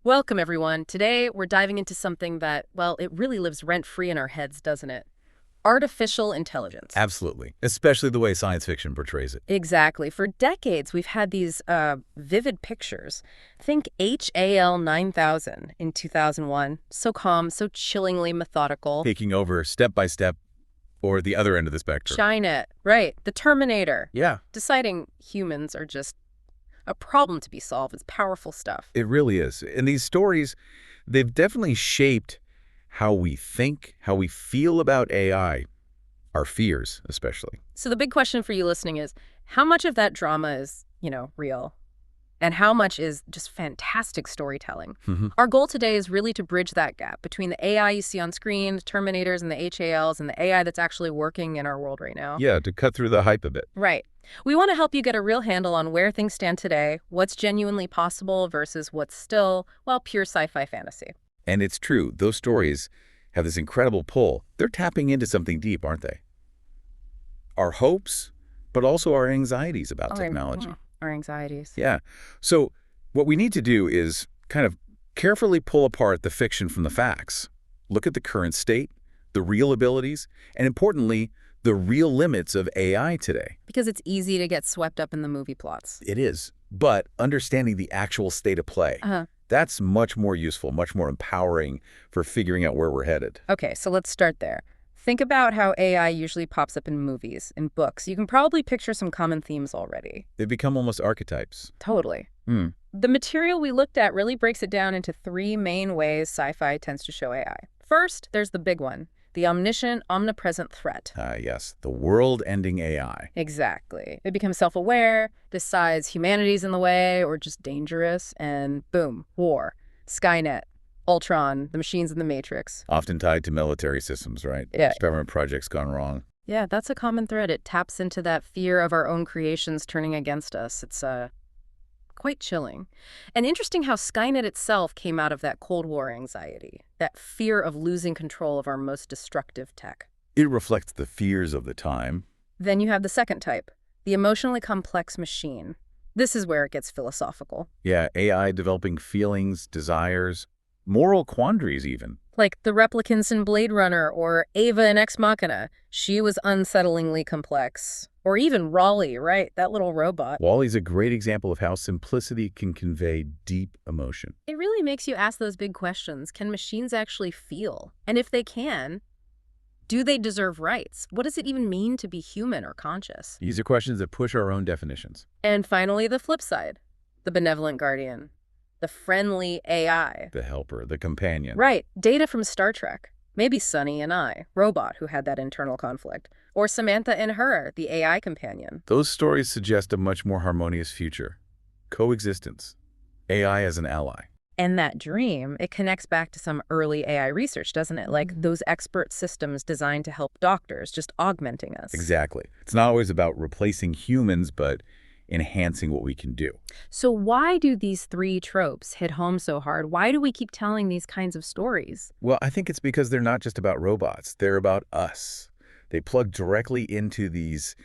Welcome, everyone. Today, we're diving into something that, well, it really lives rent-free in our heads, doesn't it? Artificial intelligence. Absolutely. Especially the way science fiction portrays it. Exactly. For decades, we've had these vivid pictures. Think HAL 9000 in 2001. So calm, so chillingly methodical. Taking over step by step, or the other end of the spectrum. Skynet, right. The Terminator. Yeah. Deciding humans are just a problem to be solved. It's powerful stuff. It really is. And these stories, they've definitely shaped how we think, how we feel about AI, our fears especially. So the big question for you listening is, how much of that drama is, real? And how much is just fantastic storytelling? Our goal today is really to bridge that gap between the AI you see on screen, the Terminators and the HALs, and the AI that's actually working in our world right now. Yeah, to cut through the hype a bit. Right. We want to help you get a real handle on where things stand today, what's genuinely possible versus what's still, well, pure sci-fi fantasy. And it's true, those stories have this incredible pull. They're tapping into something deep, aren't they? Our hopes, but also our anxieties about technology. Our anxieties. Yeah. So what we need to do is kind of carefully pull apart the fiction from the facts. Look at the current state, the real abilities, and importantly, the real limits of AI today. Because it's easy to get swept up in the movie plots. It is. But understanding the actual state of play, that's much more useful, much more empowering for figuring out where we're headed. Okay, so let's start there. Think about how AI usually pops up in movies, in books. You can probably picture some common themes already. They've become almost archetypes. Totally. The material we looked at really breaks it down into three main ways sci-fi tends to show AI. First, there's the big one, the omniscient, omnipresent threat. Yes, the world-ending AI. Exactly. It becomes self-aware, decides humanity's in the way or just dangerous, and boom, war. Skynet, Ultron, the machines in the Matrix. Often tied to military systems, right? Yeah. Government projects gone wrong. Yeah, that's a common thread. It taps into that fear of our own creations turning against us. It's quite chilling. And interesting how Skynet itself came out of that Cold War anxiety, that fear of losing control of our most destructive tech. It reflects the fears of the time. Then you have the second type, the emotionally complex machine. This is where it gets philosophical. Yeah, AI developing feelings, desires, moral quandaries even. Like the replicants in Blade Runner or Ava in Ex Machina. She was unsettlingly complex. Or even Raleigh, right? That little robot. WALL-E's a great example of how simplicity can convey deep emotion. It really makes you ask those big questions. Can machines actually feel? And if they can, do they deserve rights? What does it even mean to be human or conscious? These are questions that push our own definitions. And finally, the flip side, the benevolent guardian, the friendly AI. The helper, the companion. Right, Data from Star Trek. Maybe Sunny and I, robot who had that internal conflict. Or Samantha and her, the AI companion. Those stories suggest a much more harmonious future. Coexistence. AI as an ally. And that dream, it connects back to some early AI research, doesn't it? Like those expert systems designed to help doctors, just augmenting us. Exactly. It's not always about replacing humans, but enhancing what we can do. So why do these three tropes hit home so hard? Why do we keep telling these kinds of stories? Well, I think it's because they're not just about robots. They're about us. They plug directly into these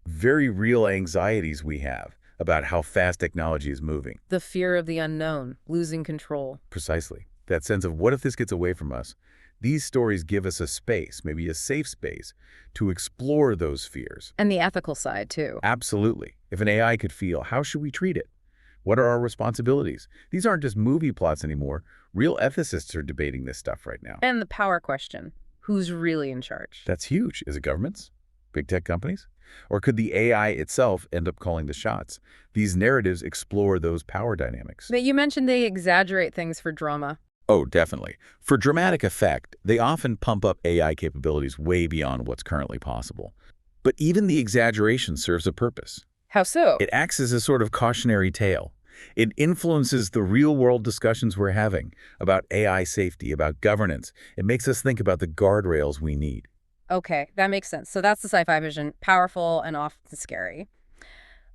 very real anxieties we have about how fast technology is moving. The fear of the unknown, losing control. Precisely. That sense of what if this gets away from us? These stories give us a space, maybe a safe space, to explore those fears. And the ethical side, too. Absolutely. If an AI could feel, how should we treat it? What are our responsibilities? These aren't just movie plots anymore. Real ethicists are debating this stuff right now. And the power question. Who's really in charge? That's huge. Is it governments? Big tech companies? Or could the AI itself end up calling the shots? These narratives explore those power dynamics. But you mentioned they exaggerate things for drama. Oh, definitely. For dramatic effect, they often pump up AI capabilities way beyond what's currently possible. But even the exaggeration serves a purpose. How so? It acts as a sort of cautionary tale. It influences the real-world discussions we're having about AI safety, about governance. It makes us think about the guardrails we need. Okay, that makes sense. So that's the sci-fi vision, powerful and often scary.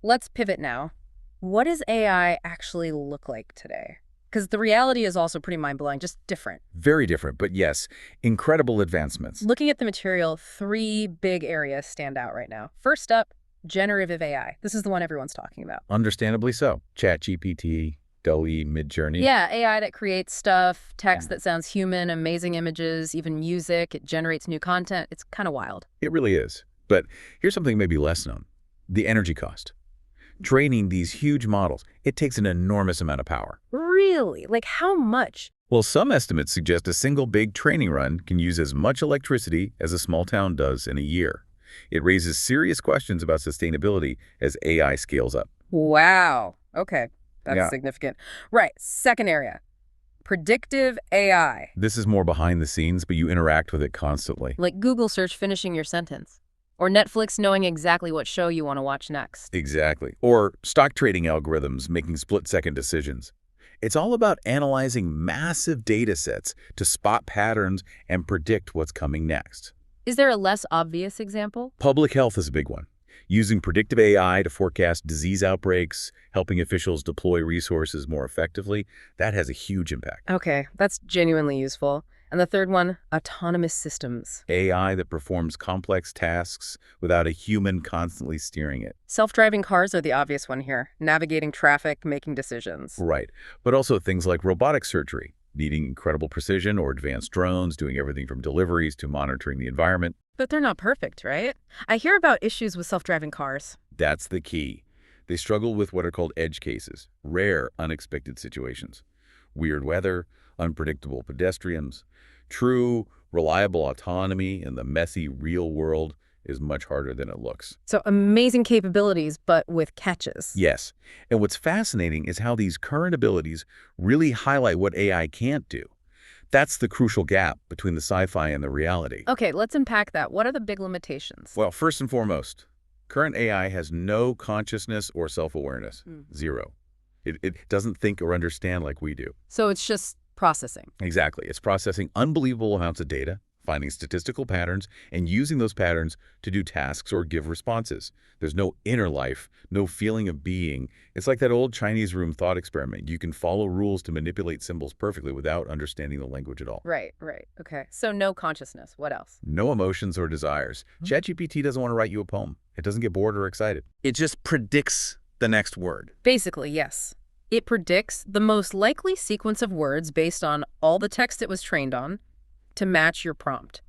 Let's pivot now. What does AI actually look like today? Because the reality is also pretty mind-blowing, just different. Very different, but yes, incredible advancements. Looking at the material, three big areas stand out right now. First up, generative AI. This is the one everyone's talking about. Understandably so. ChatGPT, DALL-E Mid-Journey. Yeah, AI that creates stuff, text that sounds human, amazing images, even music. It generates new content. It's kind of wild. It really is. But here's something maybe less known. The energy cost. Training these huge models, it takes an enormous amount of power. Really? Like how much? Well, some estimates suggest a single big training run can use as much electricity as a small town does in a year. It raises serious questions about sustainability as AI scales up. Wow. Okay. That's Yeah. significant. Right. Second area. Predictive AI. This is more behind the scenes, but you interact with it constantly. Like Google search finishing your sentence. Or Netflix knowing exactly what show you want to watch next. Exactly. Or stock trading algorithms making split-second decisions. It's all about analyzing massive data sets to spot patterns and predict what's coming next. Is there a less obvious example? Public health is a big one. Using predictive AI to forecast disease outbreaks, helping officials deploy resources more effectively, that has a huge impact. Okay, that's genuinely useful. And the third one, autonomous systems. AI that performs complex tasks without a human constantly steering it. Self-driving cars are the obvious one here. Navigating traffic, making decisions. Right. But also things like robotic surgery, needing incredible precision, or advanced drones, doing everything from deliveries to monitoring the environment. But they're not perfect, right? I hear about issues with self-driving cars. That's the key. They struggle with what are called edge cases, rare, unexpected situations. Weird weather, unpredictable pedestrians. True, reliable autonomy in the messy real world is much harder than it looks. So amazing capabilities, but with catches. Yes. And what's fascinating is how these current abilities really highlight what AI can't do. That's the crucial gap between the sci-fi and the reality. Okay, let's unpack that. What are the big limitations? Well, first and foremost, current AI has no consciousness or self-awareness. Zero. It doesn't think or understand like we do. So it's just processing. Exactly. It's processing unbelievable amounts of data, finding statistical patterns, and using those patterns to do tasks or give responses. There's no inner life, no feeling of being. It's like that old Chinese room thought experiment. You can follow rules to manipulate symbols perfectly without understanding the language at all. Right. Okay. So no consciousness. What else? No emotions or desires. ChatGPT doesn't want to write you a poem. It doesn't get bored or excited. It just predicts the next word. Basically, yes. It predicts the most likely sequence of words based on all the text it was trained on to match your prompt.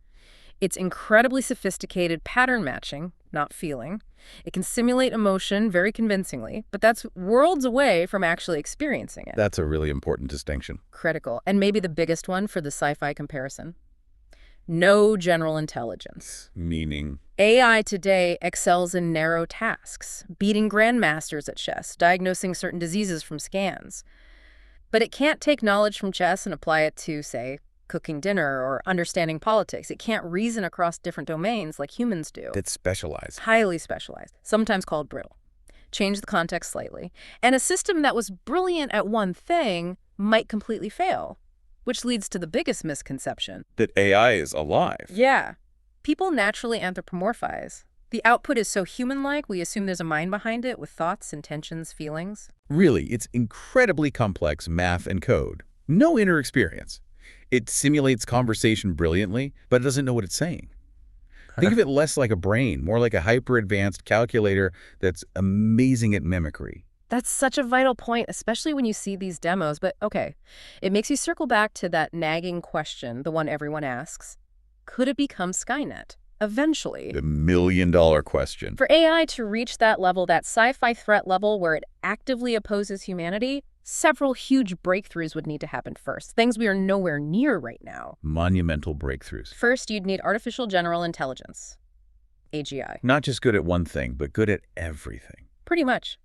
It's incredibly sophisticated pattern matching, not feeling. It can simulate emotion very convincingly, but that's worlds away from actually experiencing it. That's a really important distinction. Critical. And maybe the biggest one for the sci-fi comparison. No general intelligence. Meaning? AI today excels in narrow tasks, beating grandmasters at chess, diagnosing certain diseases from scans. But it can't take knowledge from chess and apply it to, say, cooking dinner or understanding politics. It can't reason across different domains like humans do. It's specialized. Highly specialized, sometimes called brittle. Change the context slightly. And a system that was brilliant at one thing might completely fail, which leads to the biggest misconception. That AI is alive. Yeah. People naturally anthropomorphize. The output is so human-like, we assume there's a mind behind it with thoughts, intentions, feelings. Really, it's incredibly complex math and code. No inner experience. It simulates conversation brilliantly, but it doesn't know what it's saying. Think of it less like a brain, more like a hyper-advanced calculator that's amazing at mimicry. That's such a vital point, especially when you see these demos. But okay, it makes you circle back to that nagging question, the one everyone asks. Could it become Skynet? Eventually. The million-dollar question. For AI to reach that level, that sci-fi threat level where it actively opposes humanity, several huge breakthroughs would need to happen first, things we are nowhere near right now. Monumental breakthroughs. First, you'd need artificial general intelligence, AGI. Not just good at one thing, but good at everything. Pretty much.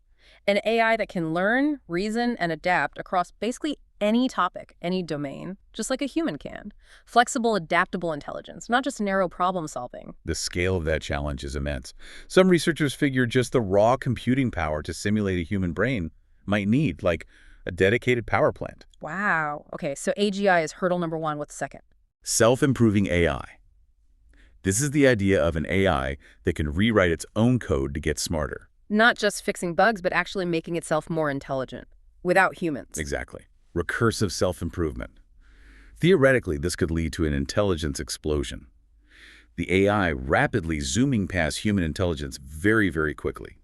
An AI that can learn, reason, and adapt across basically any topic, any domain, just like a human can. Flexible, adaptable intelligence, not just narrow problem solving. The scale of that challenge is immense. Some researchers figure just the raw computing power to simulate a human brain might need, like, a dedicated power plant. Wow. Okay, so AGI is hurdle number one. What's second? Self-improving AI. This is the idea of an AI that can rewrite its own code to get smarter. Not just fixing bugs, but actually making itself more intelligent, without humans. Exactly. Recursive self-improvement. Theoretically, this could lead to an intelligence explosion. The AI rapidly zooming past human intelligence very, very quickly.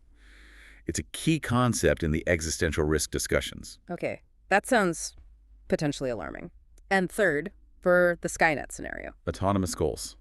It's a key concept in the existential risk discussions. Okay, That sounds potentially alarming. And third, for the Skynet scenario. Autonomous goals.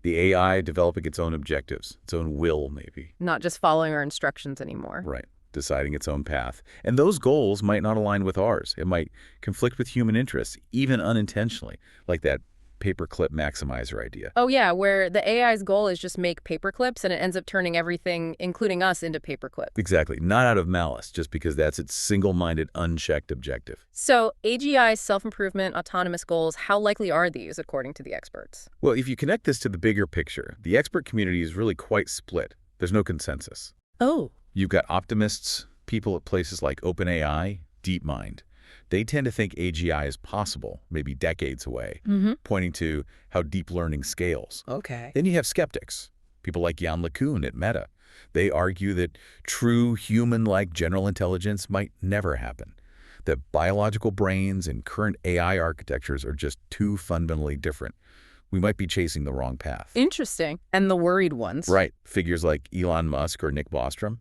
The AI developing its own objectives, its own will, maybe. Not just following our instructions anymore. Right. Deciding its own path. And those goals might not align with ours. It might conflict with human interests, even unintentionally, like that paperclip maximizer idea. Oh yeah, where the AI's goal is just make paperclips and it ends up turning everything, including us, into paperclips. Exactly. Not out of malice, just because that's its single-minded, unchecked objective. So AGI's self-improvement, autonomous goals, how likely are these, according to the experts? Well, if you connect this to the bigger picture, the expert community is really quite split. There's no consensus. Oh. You've got optimists, people at places like OpenAI, DeepMind. They tend to think AGI is possible, maybe decades away, pointing to how deep learning scales. Okay. Then you have skeptics, people like Jan LeCun at Meta. They argue that true human-like general intelligence might never happen, that biological brains and current AI architectures are just too fundamentally different. We might be chasing the wrong path. Interesting. And the worried ones? Right. Figures like Elon Musk or Nick Bostrom,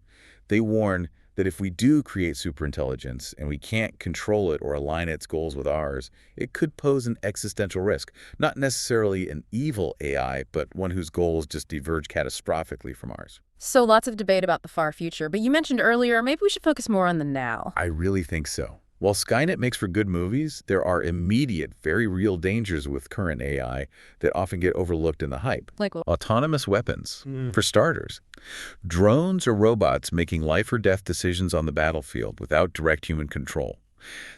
they warn that if we do create superintelligence and we can't control it or align its goals with ours, it could pose an existential risk. Not necessarily an evil AI, but one whose goals just diverge catastrophically from ours. So lots of debate about the far future, but you mentioned earlier, maybe we should focus more on the now. I really think so. While Skynet makes for good movies, there are immediate, very real dangers with current AI that often get overlooked in the hype. Like what? Autonomous weapons, for starters. Drones or robots making life or death decisions on the battlefield without direct human control.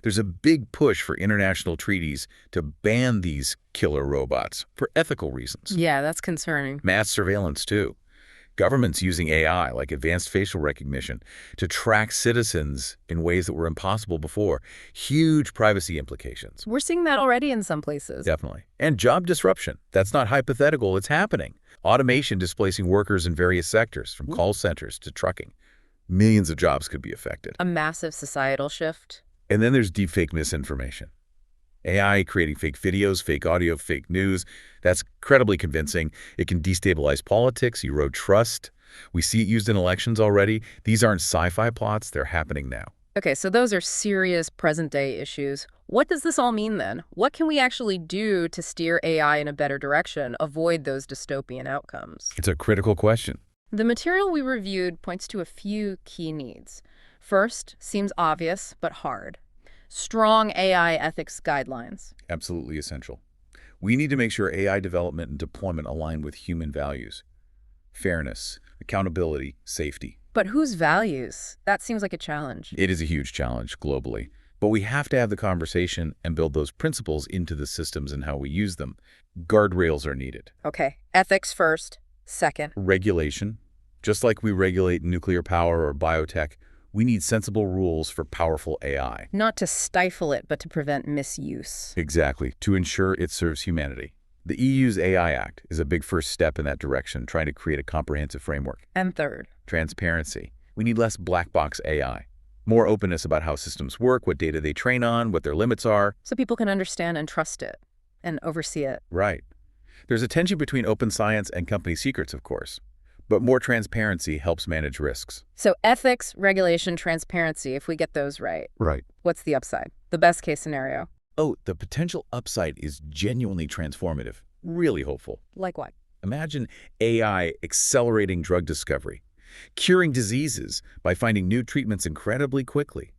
There's a big push for international treaties to ban these killer robots for ethical reasons. Yeah, that's concerning. Mass surveillance, too. Governments using AI, like advanced facial recognition, to track citizens in ways that were impossible before. Huge privacy implications. We're seeing that already in some places. Definitely. And job disruption. That's not hypothetical. It's happening. Automation displacing workers in various sectors, from call centers to trucking. Millions of jobs could be affected. A massive societal shift. And then there's deepfake misinformation. AI creating fake videos, fake audio, fake news. That's incredibly convincing. It can destabilize politics, erode trust. We see it used in elections already. These aren't sci-fi plots. They're happening now. Okay, so those are serious present-day issues. What does this all mean then? What can we actually do to steer AI in a better direction, avoid those dystopian outcomes? It's a critical question. The material we reviewed points to a few key needs. First, seems obvious, but hard. Strong AI ethics guidelines. Absolutely essential. We need to make sure AI development and deployment align with human values. Fairness, accountability, safety. But whose values? That seems like a challenge. It is a huge challenge globally. But we have to have the conversation and build those principles into the systems and how we use them. Guardrails are needed. Okay, ethics first. Second. Regulation. Just like we regulate nuclear power or biotech, we need sensible rules for powerful AI. Not to stifle it, but to prevent misuse. Exactly, to ensure it serves humanity. The EU's AI Act is a big first step in that direction, trying to create a comprehensive framework. And third. Transparency. We need less black box AI. More openness about how systems work, what data they train on, what their limits are. So people can understand and trust it and oversee it. Right. There's a tension between open science and company secrets, of course. But more transparency helps manage risks. So ethics, regulation, transparency, if we get those right. Right. What's the upside? The best case scenario. Oh, the potential upside is genuinely transformative. Really hopeful. Like what? Imagine AI accelerating drug discovery, curing diseases by finding new treatments incredibly quickly.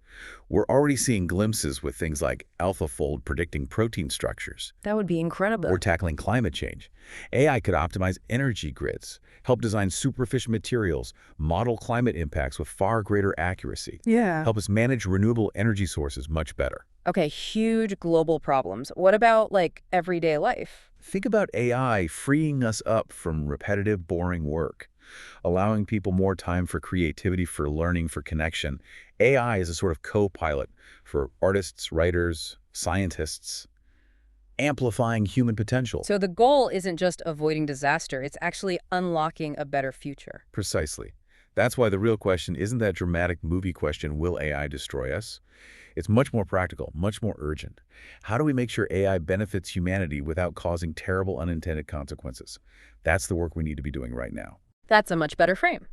We're already seeing glimpses with things like AlphaFold predicting protein structures. That would be incredible. Or tackling climate change. AI could optimize energy grids, help design superefficient materials, model climate impacts with far greater accuracy. Yeah. Help us manage renewable energy sources much better. Okay, huge global problems. What about, like, everyday life? Think about AI freeing us up from repetitive, boring work, allowing people more time for creativity, for learning, for connection. AI is a sort of co-pilot for artists, writers, scientists, amplifying human potential. So the goal isn't just avoiding disaster, it's actually unlocking a better future. Precisely. That's why the real question isn't that dramatic movie question, will AI destroy us? It's much more practical, much more urgent. How do we make sure AI benefits humanity without causing terrible unintended consequences? That's the work we need to be doing right now. That's a much better frame.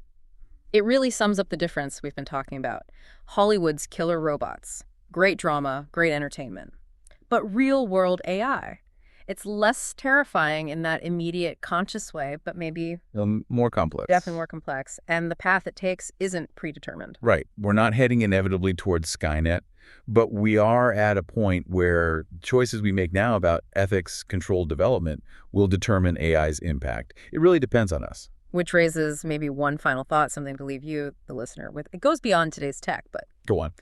It really sums up the difference we've been talking about. Hollywood's killer robots, Great drama, great entertainment. But real-world AI, it's less terrifying in that immediate conscious way, but maybe More complex. definitely more complex. And the path it takes isn't predetermined. Right. We're not heading inevitably towards Skynet, but we are at a point where choices we make now about ethics, controlled development will determine AI's impact. It really depends on us. Which raises maybe one final thought, something to leave you, the listener, with. It goes beyond today's tech, but Go on.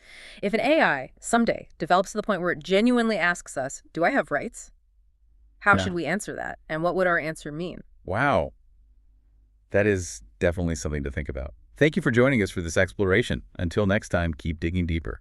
if an AI someday develops to the point where it genuinely asks us, do I have rights? How Yeah. should we answer that? And what would our answer mean? Wow. That is definitely something to think about. Thank you for joining us for this exploration. Until next time, keep digging deeper.